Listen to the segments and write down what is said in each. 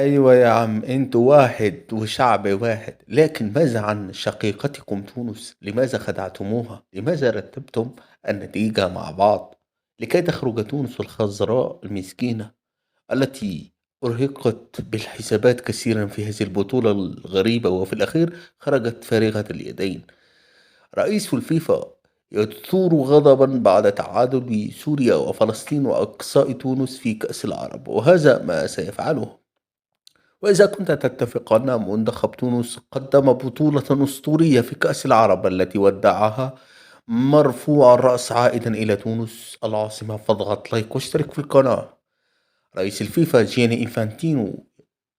أيوة يا عم، انتوا واحد وشعب واحد، لكن ماذا عن شقيقتكم تونس؟ لماذا خدعتموها؟ لماذا رتبتم النتيجة مع بعض لكي تخرج تونس الخضراء المسكينة التي أرهقت بالحسابات كثيرا في هذه البطولة الغريبة، وفي الأخير خرجت فارغة اليدين؟ رئيس الفيفا يثور غضبا بعد تعادل سوريا وفلسطين وإقصاء تونس في كأس العرب، وهذا ما سيفعله. وإذا كنت تتفق أن منتخب تونس قدم بطولة أسطورية في كأس العرب التي ودعها مرفوع الرأس عائدا إلى تونس العاصمة، فاضغط لايك واشترك في القناة. رئيس الفيفا جياني إنفانتينو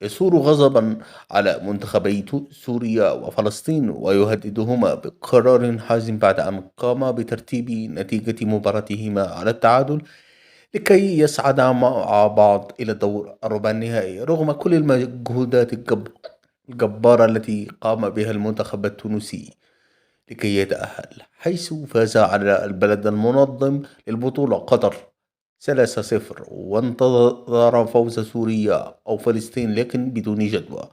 يثور غضبا على منتخبي سوريا وفلسطين، ويهددهما بقرار حازم بعد أن قام بترتيب نتيجة مباراتهما على التعادل لكي يصعدا مع بعض إلى الدور الربع النهائي، رغم كل المجهودات الجبارة التي قام بها المنتخب التونسي لكي يتأهل، حيث فاز على البلد المنظم للبطولة قطر 3-0، وانتظر فوز سوريا أو فلسطين لكن بدون جدوى،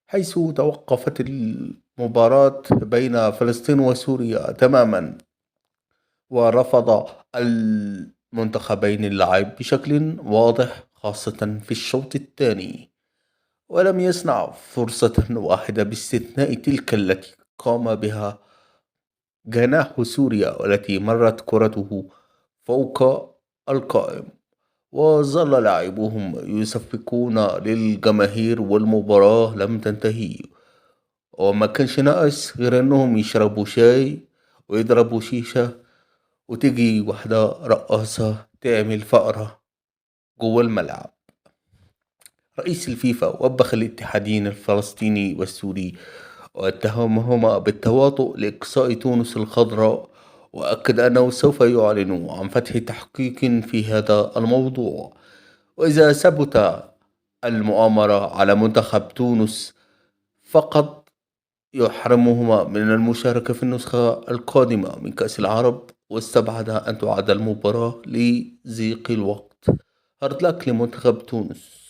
حيث توقفت المباراة بين فلسطين وسوريا تماما، ورفض المنتخبين اللعب بشكل واضح خاصة في الشوط الثاني، ولم يصنع فرصة واحدة باستثناء تلك التي قام بها جناح سوريا والتي مرت كرته فوق القائم. وظل لاعبوهم يصفقون للجماهير والمباراة لم تنتهي، وما كانش ناقص غير انهم يشربوا شاي ويضربوا شيشة وتيجي واحدة رقاصة تعمل فقرة جوه الملعب. رئيس الفيفا وبخ الاتحادين الفلسطيني والسوري واتهمهما بالتواطؤ لإقصاء تونس الخضراء، وأكد أنه سوف يعلن عن فتح تحقيق في هذا الموضوع، وإذا ثبت المؤامرة على منتخب تونس فقد يحرمهما من المشاركة في النسخة القادمة من كأس العرب، واستبعد أن تعاد المباراة لضيق الوقت. هارد لك لمنتخب تونس.